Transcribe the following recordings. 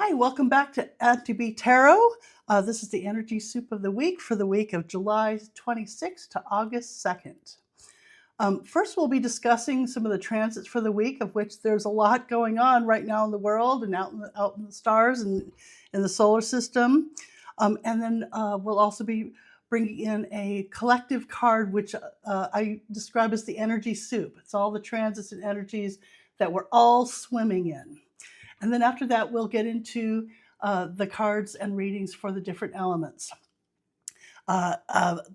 Hi, welcome back to Auntie Tarot. This is the energy soup of the week for the week of July 26th to August 2nd. First, we'll be discussing some of the transits for the week, of which there's a lot going on right now in the world and out in the stars and in the solar system. And then we'll also be bringing in a collective card, which I describe as the energy soup. It's all the transits and energies that we're all swimming in. And then after that, we'll get into the cards and readings for the different elements.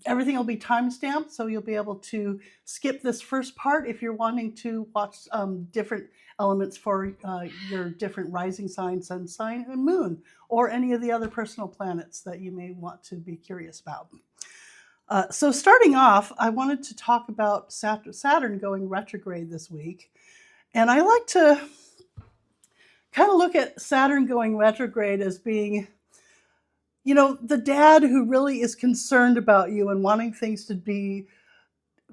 Everything will be time-stamped, so you'll be able to skip this first part if you're wanting to watch different elements for your different rising sign, sun sign, and moon, or any of the other personal planets that you may want to be curious about. So starting off, I wanted to talk about Saturn going retrograde this week. And I like to kind of look at Saturn going retrograde as being, the dad who really is concerned about you and wanting things to be,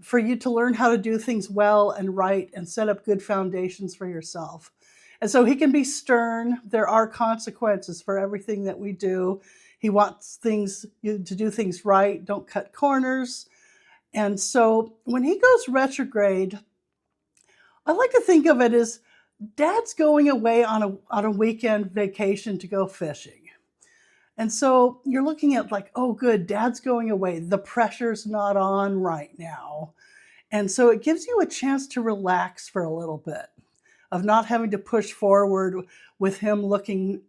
for you to learn how to do things well and right and set up good foundations for yourself. And so he can be stern. There are consequences for everything that we do. He wants you to do things right, don't cut corners. And so when he goes retrograde, I like to think of it as Dad's going away on a weekend vacation to go fishing. And so you're looking at like, oh, good, Dad's going away. The pressure's not on right now. And so it gives you a chance to relax for a little bit, of not having to push forward with him looking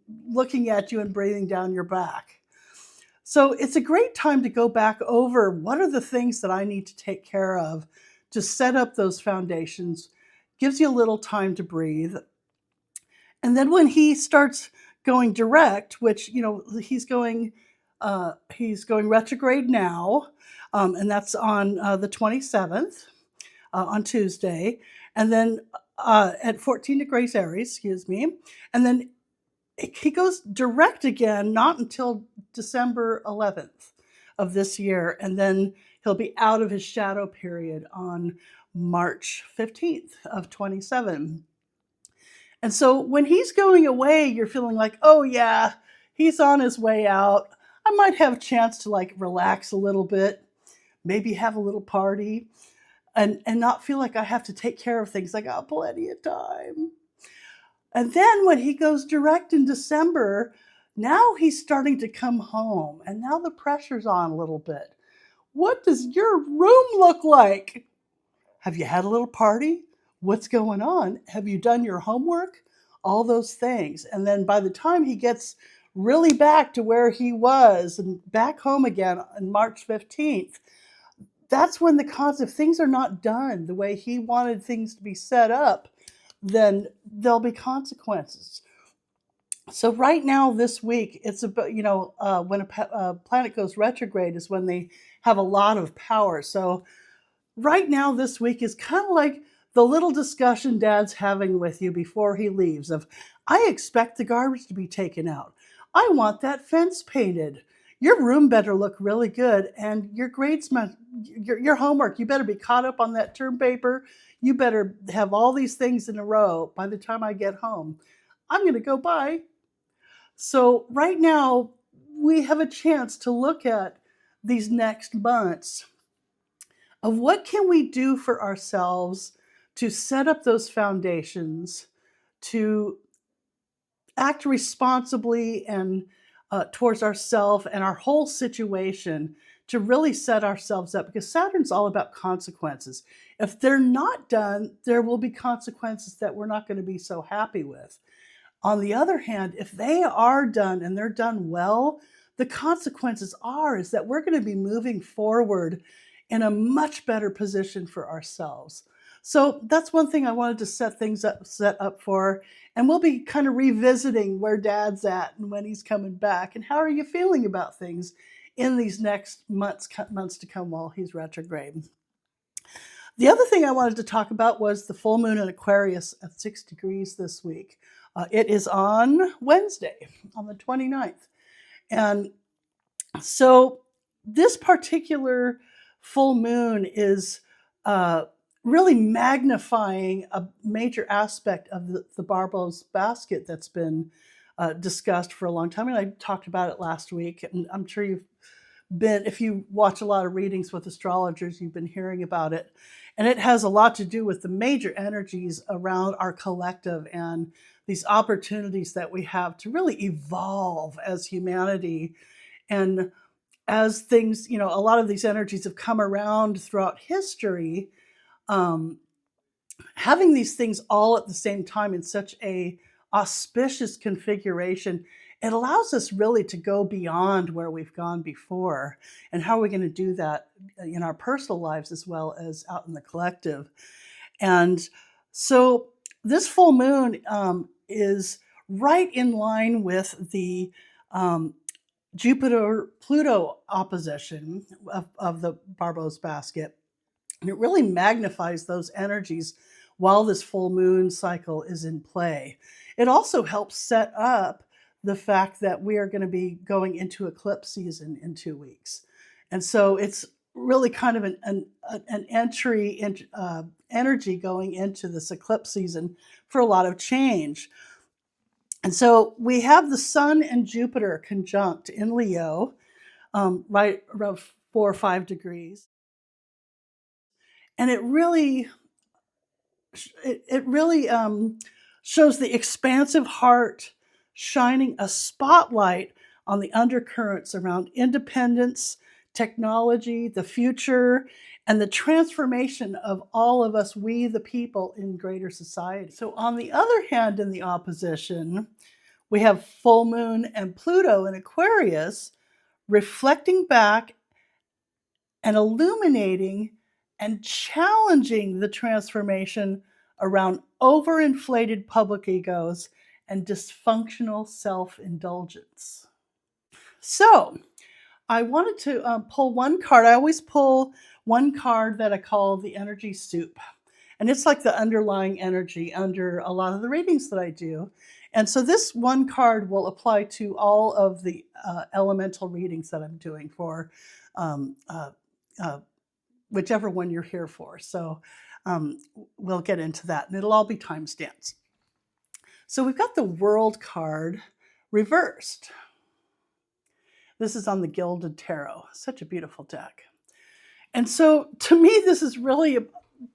at you and breathing down your back. So it's a great time to go back over what are the things that I need to take care of to set up those foundations. Gives you a little time to breathe. And then when he starts going direct, which, he's going retrograde now, and that's on the 27th, on Tuesday, and then at 14 degrees Aries, and then he goes direct again, not until December 11th of this year, and then he'll be out of his shadow period on March 15th of 27. And so when he's going away, you're feeling like, oh yeah, he's on his way out. I might have a chance to relax a little bit, maybe have a little party, and not feel like I have to take care of things. I got plenty of time. And then when he goes direct in December, now he's starting to come home, and now the pressure's on a little bit. What does your room look like? Have you had a little party? What's going on? Have you done your homework? All those things. And then by the time he gets really back to where he was and back home again on March 15th, that's when if things are not done the way he wanted things to be set up, then there'll be consequences. So right now this week, it's about, when a planet goes retrograde is when they have a lot of power. So right now this week is kind of like the little discussion Dad's having with you before he leaves of, I expect the garbage to be taken out. I want that fence painted. Your room better look really good, and your grades, your homework, you better be caught up on that term paper. You better have all these things in a row by the time I get home. I'm going to go by. So right now we have a chance to look at these next months of what can we do for ourselves to set up those foundations, to act responsibly and towards ourselves and our whole situation, to really set ourselves up, because Saturn's all about consequences. If they're not done, there will be consequences that we're not going to be so happy with. On the other hand, if they are done and they're done well, the consequences is that we're going to be moving forward in a much better position for ourselves. So that's one thing I wanted to set up for. And we'll be kind of revisiting where Dad's at and when he's coming back. And how are you feeling about things in these next months to come while he's retrograde? The other thing I wanted to talk about was the full moon in Aquarius at 6 degrees this week. It is on Wednesday, on the 29th. And so this particular full moon is really magnifying a major aspect of the Barbo's basket that's been discussed for a long time, and I talked about it last week. And I'm sure if you watch a lot of readings with astrologers, you've been hearing about it. And it has a lot to do with the major energies around our collective and these opportunities that we have to really evolve as humanity. And as things, a lot of these energies have come around throughout history, having these things all at the same time in such a auspicious configuration, it allows us really to go beyond where we've gone before. And how are we going to do that in our personal lives as well as out in the collective? And so this full moon is right in line with the Jupiter-Pluto opposition of the Barbeau's basket. And it really magnifies those energies while this full moon cycle is in play. It also helps set up the fact that we are going to be going into eclipse season in 2 weeks. And so it's really kind of an entry energy going into this eclipse season for a lot of change. And so we have the Sun and Jupiter conjunct in Leo, right around 4 or 5 degrees. And it really shows the expansive heart shining a spotlight on the undercurrents around independence, technology, the future, and the transformation of all of us, we the people in greater society. So on the other hand, in the opposition, we have full moon and Pluto in Aquarius reflecting back and illuminating and challenging the transformation around overinflated public egos and dysfunctional self-indulgence. So I wanted to pull one card. I always pull one card that I call the energy soup. And it's like the underlying energy under a lot of the readings that I do. And so this one card will apply to all of the elemental readings that I'm doing for whichever one you're here for. So we'll get into that, and it'll all be timestamps. So we've got the World card reversed. This is on the Gilded Tarot. Such a beautiful deck. And so to me, this is really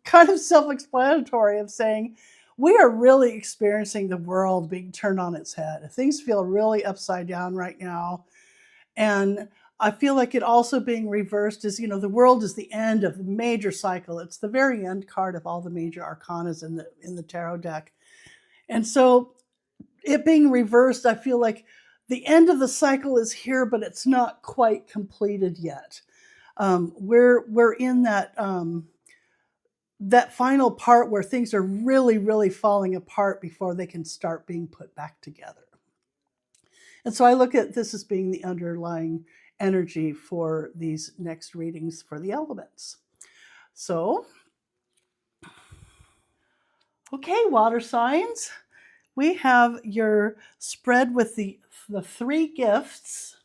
kind of self-explanatory of saying we are really experiencing the world being turned on its head. Things feel really upside down right now. And I feel like it also being reversed is, the world is the end of the major cycle. It's the very end card of all the major arcanas in the tarot deck. And so it being reversed, I feel like the end of the cycle is here, but it's not quite completed yet. We're in that final part where things are really, really falling apart before they can start being put back together. And so I look at this as being the underlying energy for these next readings for the elements. So, okay, water signs. We have your spread with the 3 gifts.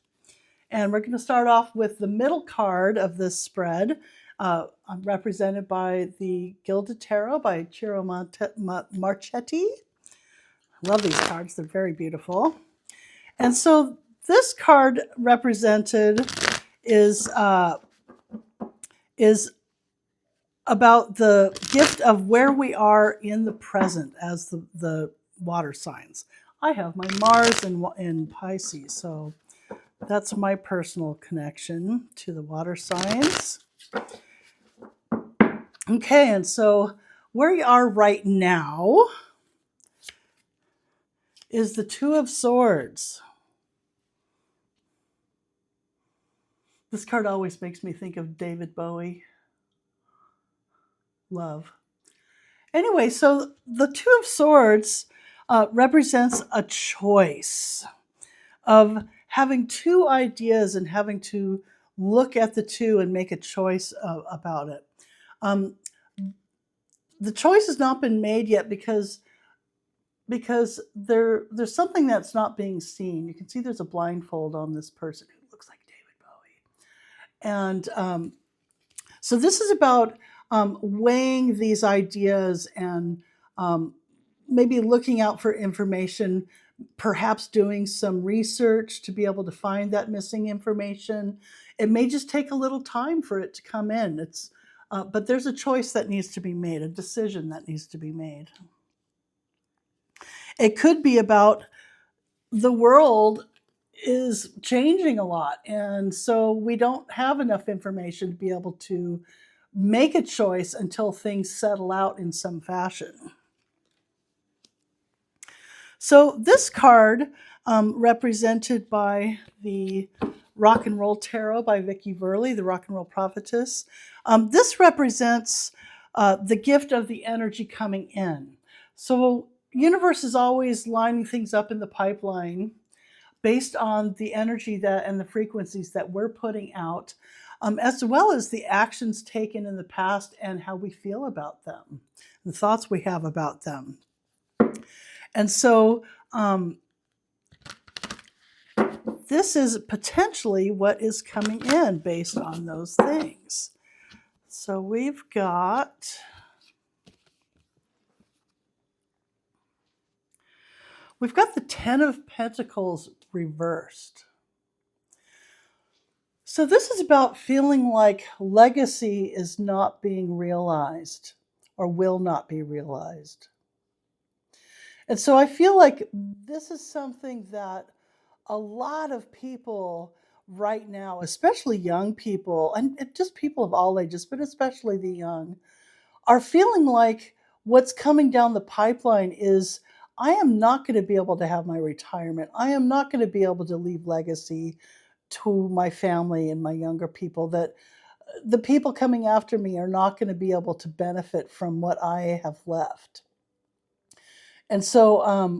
And we're going to start off with the middle card of this spread, represented by the Gilded Tarot by Ciro Marchetti. I love these cards. They're very beautiful. And so this card represented is about the gift of where we are in the present as the water signs. I have my Mars in Pisces, so that's my personal connection to the water signs. Okay, and so where we are right now is the 2 of Swords. This card always makes me think of David Bowie. Love. Anyway, so the 2 of Swords represents a choice of having 2 ideas and having to look at the 2 and make a choice about it. The choice has not been made yet because there's something that's not being seen. You can see there's a blindfold on this person who looks like David Bowie. And so this is about weighing these ideas and maybe looking out for information, perhaps doing some research to be able to find that missing information. It may just take a little time for it to come in. But there's a choice that needs to be made, a decision that needs to be made. It could be about the world is changing a lot, and so we don't have enough information to be able to make a choice until things settle out in some fashion. So this card, represented by the Rock and Roll Tarot by Vickie Verlie, the Rock and Roll Prophetess, this represents the gift of the energy coming in. So universe is always lining things up in the pipeline based on the energy that and the frequencies that we're putting out, as well as the actions taken in the past and how we feel about them, the thoughts we have about them. And so this is potentially what is coming in based on those things. So we've got the Ten of Pentacles reversed. So this is about feeling like legacy is not being realized or will not be realized. And so I feel like this is something that a lot of people right now, especially young people, and just people of all ages, but especially the young, are feeling like what's coming down the pipeline is, I am not going to be able to have my retirement. I am not going to be able to leave legacy to my family and my younger people, that the people coming after me are not going to be able to benefit from what I have left. And so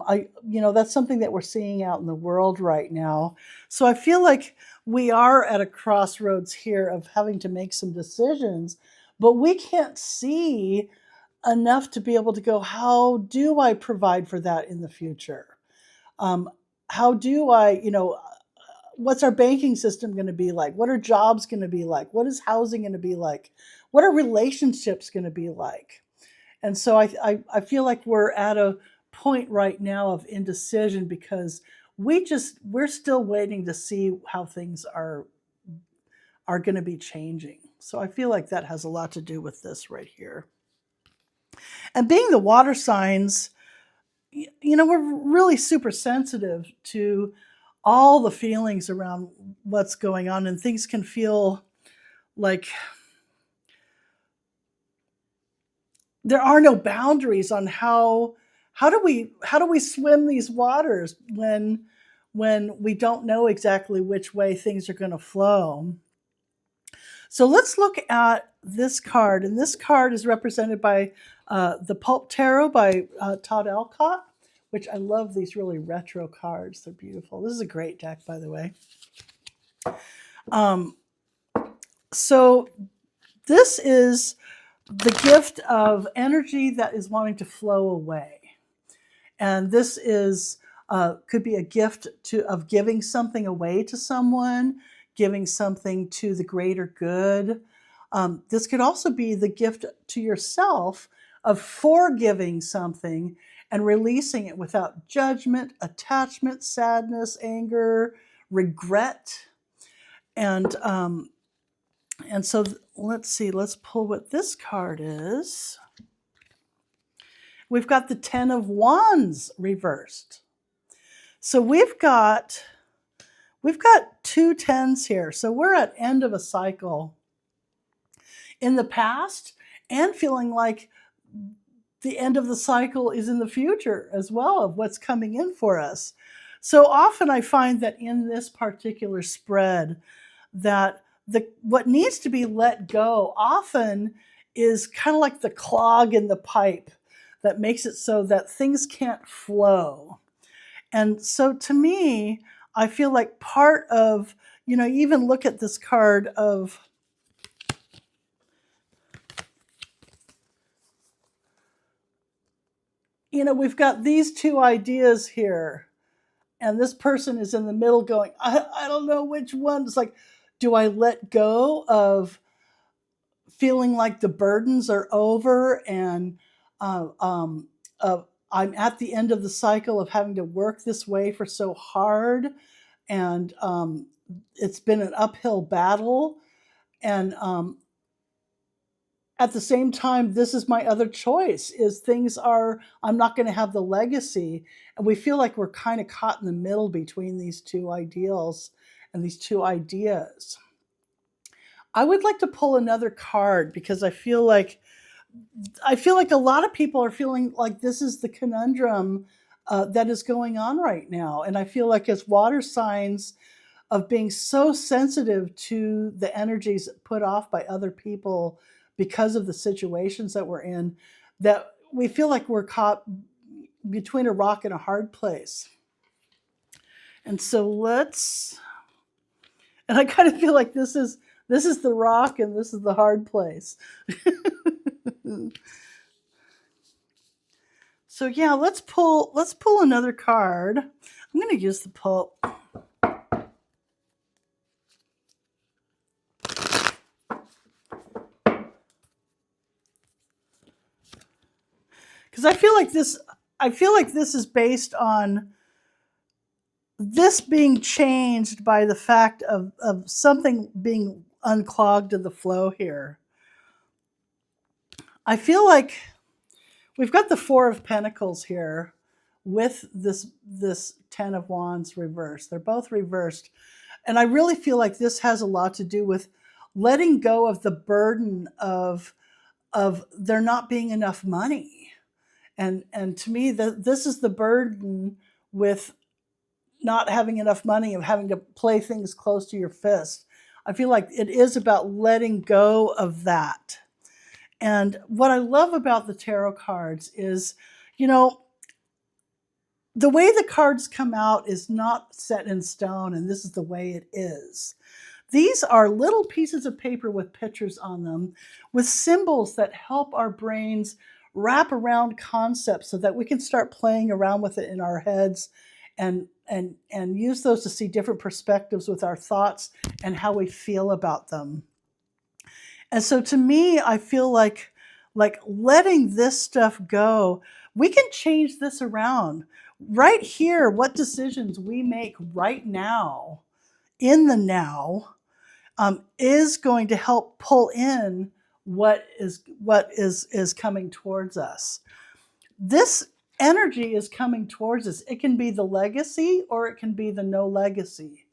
that's something that we're seeing out in the world right now. So I feel like we are at a crossroads here of having to make some decisions, but we can't see enough to be able to go, how do I provide for that in the future? How do I, what's our banking system going to be like? What are jobs going to be like? What is housing going to be like? What are relationships going to be like? And so I feel like we're at a point right now of indecision because we're still waiting to see how things are going to be changing. So I feel like that has a lot to do with this right here. And being the water signs, we're really super sensitive to all the feelings around what's going on, and things can feel like there are no boundaries on how do we swim these waters when we don't know exactly which way things are going to flow. So let's look at this card, and this card is represented by the Pulp Tarot by Todd Alcott, which I love these really retro cards. They're beautiful. This is a great deck, by the way. So this is the gift of energy that is wanting to flow away. And this is could be a gift of giving something away to someone, giving something to the greater good. This could also be the gift to yourself of forgiving something and releasing it without judgment, attachment, sadness, anger, regret. And so let's see, let's pull what this card is. We've got the Ten of Wands reversed. So we've got two tens here. So we're at end of a cycle in the past and feeling like the end of the cycle is in the future as well, of what's coming in for us. So often I find that in this particular spread that what needs to be let go often is kind of like the clog in the pipe that makes it so that things can't flow. And so to me, I feel like part of, even look at this card of we've got these two ideas here, and this person is in the middle going, I don't know which one. It's like, do I let go of feeling like the burdens are over and I'm at the end of the cycle of having to work this way for so hard, and it's been an uphill battle. And at the same time, this is my other choice, is things are, I'm not going to have the legacy. And we feel like we're kind of caught in the middle between these two ideals and these two ideas. I would like to pull another card because I feel like a lot of people are feeling like this is the conundrum that is going on right now. And I feel like as water signs, of being so sensitive to the energies put off by other people because of the situations that we're in, that we feel like we're caught between a rock and a hard place. And so and I kind of feel like this is the rock and this is the hard place. So yeah, let's pull another card. I'm going to use the Pulp. Because I feel like this is based on this being changed by the fact of something being unclogged in the flow here. I feel like we've got the Four of Pentacles here with this Ten of Wands reversed. They're both reversed. And I really feel like this has a lot to do with letting go of the burden of there not being enough money. And to me, this is the burden with not having enough money, of having to play things close to your fist. I feel like it is about letting go of that. And what I love about the tarot cards is, the way the cards come out is not set in stone, and this is the way it is. These are little pieces of paper with pictures on them, with symbols that help our brains wrap around concepts so that we can start playing around with it in our heads and use those to see different perspectives with our thoughts and how we feel about them. And so to me, I feel like letting this stuff go, we can change this around. Right here, what decisions we make right now, in the now, is going to help pull in what is coming towards us. This energy is coming towards us. It can be the legacy or it can be the no legacy.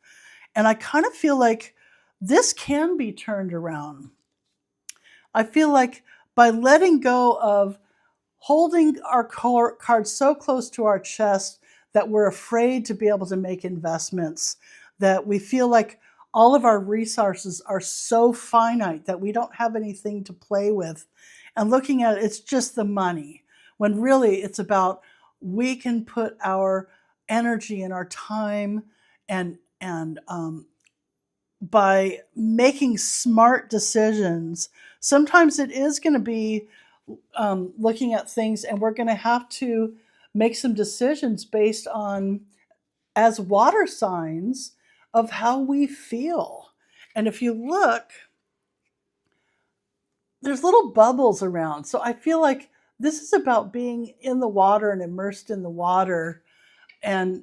And I kind of feel like this can be turned around. I feel like by letting go of holding our cards so close to our chest that we're afraid to be able to make investments, that we feel like all of our resources are so finite that we don't have anything to play with. And looking at it, it's just the money. When really it's about, we can put our energy and our time and by making smart decisions, sometimes it is going to be looking at things, and we're going to have to make some decisions based on, as water signs, of how we feel. And if you look, there's little bubbles around. So I feel like this is about being in the water and immersed in the water. And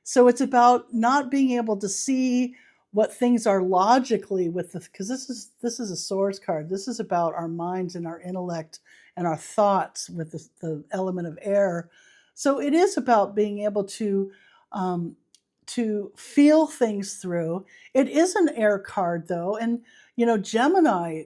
so it's about not being able to see what things are logically with this, because this is a Swords card. This is about our minds and our intellect and our thoughts with the element of air. So it is about being able to feel things through. It is an air card though, and Gemini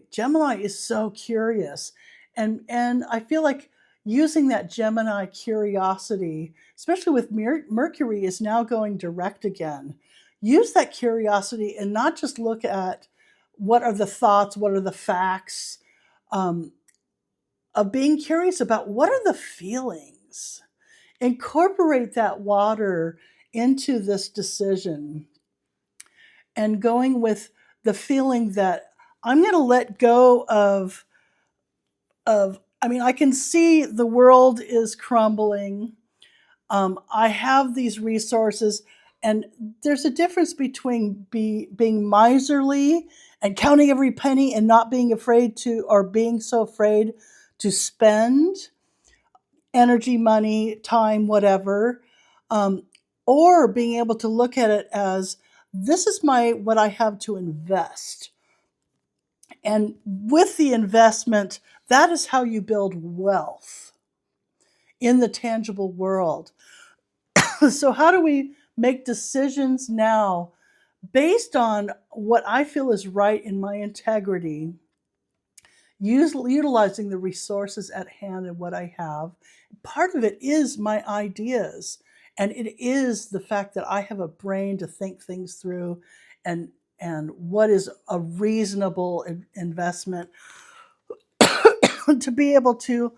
is so curious, and I feel like using that Gemini curiosity, especially with Mercury is now going direct again. Use that curiosity and not just look at what are the thoughts, what are the facts, of being curious about what are the feelings. Incorporate that water into this decision and going with the feeling that I'm going to let go of, I can see the world is crumbling. I have these resources, and there's a difference between being miserly and counting every penny and not being afraid to, or being so afraid to spend. energy, money, time, whatever, or being able to look at it as this is what I have to invest. And with the investment, that is how you build wealth in the tangible world. So how do we make decisions now based on what I feel is right in my integrity, utilizing the resources at hand and what I have? Part of it is my ideas, and it is the fact that I have a brain to think things through, and what is a reasonable investment to be able to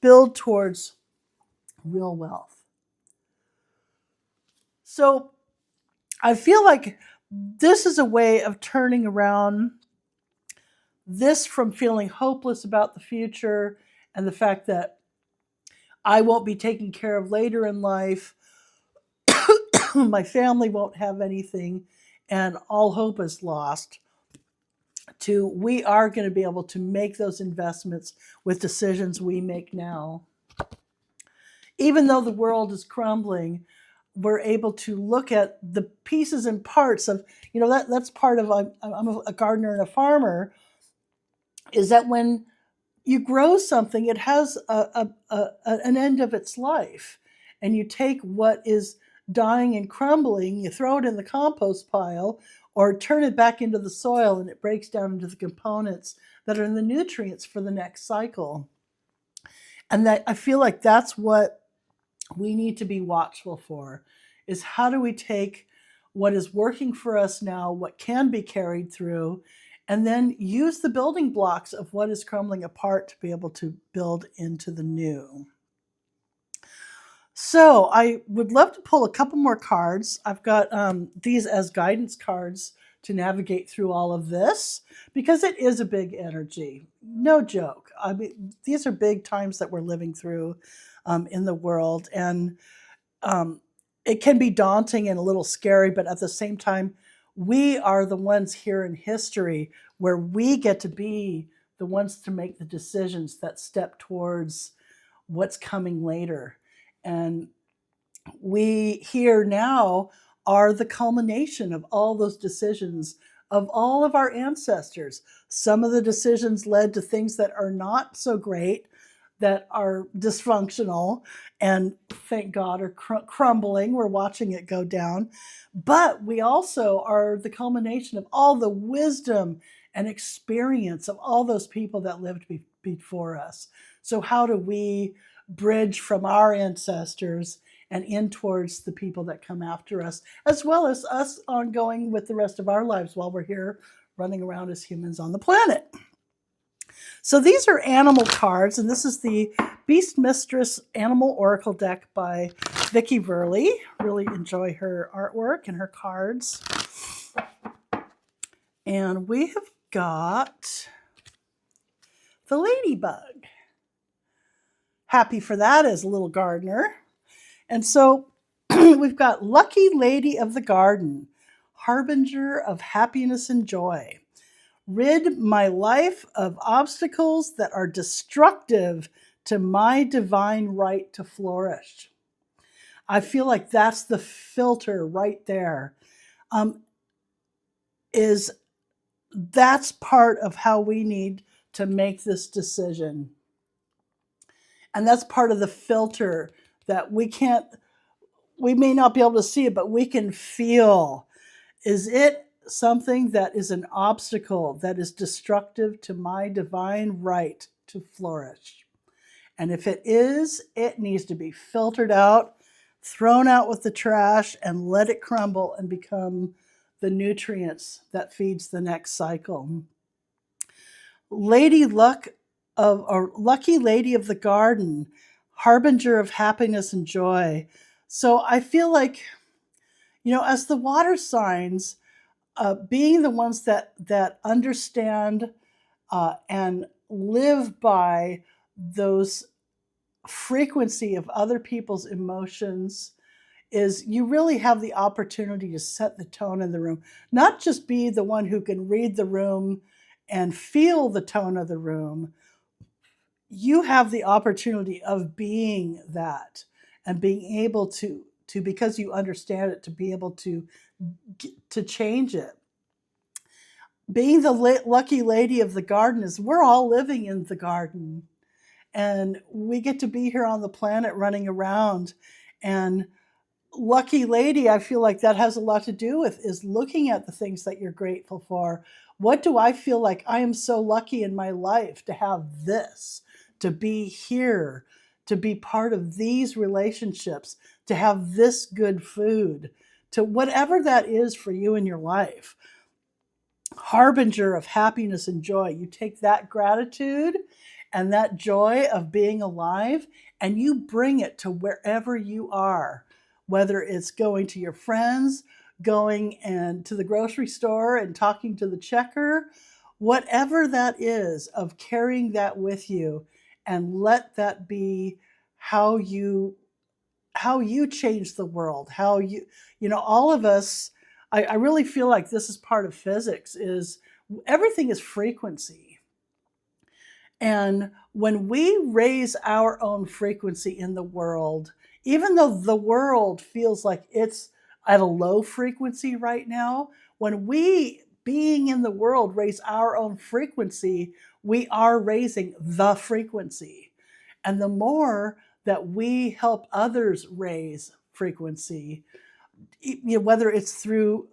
build towards real wealth. So I feel like this is a way of turning around this from feeling hopeless about the future and the fact that I won't be taken care of later in life, my family won't have anything, and all hope is lost, to we are going to be able to make those investments with decisions we make now. Even though the world is crumbling, we're able to look at the pieces and parts of, that's part of, I'm a gardener and a farmer, is that when you grow something, it has an end of its life. And you take what is dying and crumbling, you throw it in the compost pile, or turn it back into the soil, and it breaks down into the components that are in the nutrients for the next cycle. And that I feel like that's what we need to be watchful for, is how do we take what is working for us now, what can be carried through, and then use the building blocks of what is crumbling apart to be able to build into the new. So I would love to pull a couple more cards. I've got these as guidance cards to navigate through all of this, because it is a big energy. No joke. I mean, these are big times that we're living through in the world. And it can be daunting and a little scary, but at the same time, we are the ones here in history where we get to be the ones to make the decisions that step towards what's coming later. And we here now are the culmination of all those decisions of all of our ancestors. Some of the decisions led to things that are not so great, that are dysfunctional, and thank God are crumbling. We're watching it go down. But we also are the culmination of all the wisdom and experience of all those people that lived before us. So how do we bridge from our ancestors and in towards the people that come after us, as well as us ongoing with the rest of our lives while we're here running around as humans on the planet? So these are animal cards, and this is the Beast Mistress Animal Oracle deck by Vickie Verlie. Really enjoy her artwork and her cards. And we have got the ladybug. Happy for that as a little gardener. And so we've got Lucky Lady of the Garden, harbinger of happiness and joy. Rid my life of obstacles that are destructive to my divine right to flourish. I feel like that's the filter right there. That's part of how we need to make this decision. And that's part of the filter that we may not be able to see it, but we can feel. Is it something that is an obstacle that is destructive to my divine right to flourish? And if it is, it needs to be filtered out, thrown out with the trash, and let it crumble and become the nutrients that feeds the next cycle. Lucky Lady of the Garden, harbinger of happiness and joy. So I feel like, as the water signs, being the ones that understand and live by those frequency of other people's emotions, is you really have the opportunity to set the tone in the room, not just be the one who can read the room and feel the tone of the room. you have the opportunity of being that and being able to because you understand it, to be able to change it. Being the lucky lady of the garden is we're all living in the garden, and we get to be here on the planet running around. And lucky lady, I feel like that has a lot to do with is looking at the things that you're grateful for. What do I feel like I am so lucky in my life to have this, to be here, to be part of these relationships, to have this good food, to whatever that is for you in your life. Harbinger of happiness and joy. You take that gratitude and that joy of being alive and you bring it to wherever you are, whether it's going to your friends, going and to the grocery store and talking to the checker, whatever that is, of carrying that with you, and let that be how you change the world, how all of us. I really feel like this is part of physics, is everything is frequency. And when we raise our own frequency in the world, even though the world feels like it's at a low frequency right now, when we, being in the world, raise our own frequency, we are raising the frequency. And the more that we help others raise frequency, whether it's through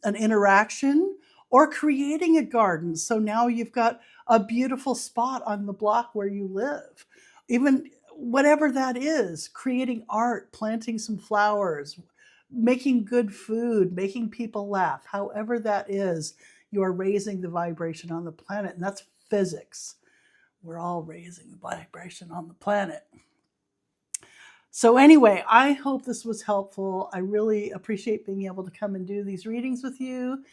an interaction or creating a garden. So now you've got a beautiful spot on the block where you live. Even whatever that is, creating art, planting some flowers, making good food, making people laugh, however that is, you are raising the vibration on the planet. And that's physics. We're all raising the vibration on the planet. So anyway, I hope this was helpful. I really appreciate being able to come and do these readings with you.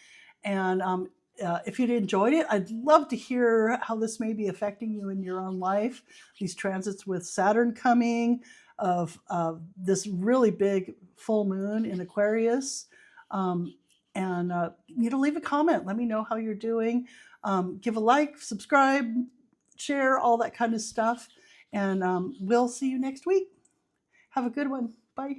And if you enjoyed it, I'd love to hear how this may be affecting you in your own life. These transits with Saturn coming, of this really big full moon in Aquarius. And leave a comment. Let me know how you're doing. Give a like, subscribe, share, all that kind of stuff. And we'll see you next week. Have a good one. Bye.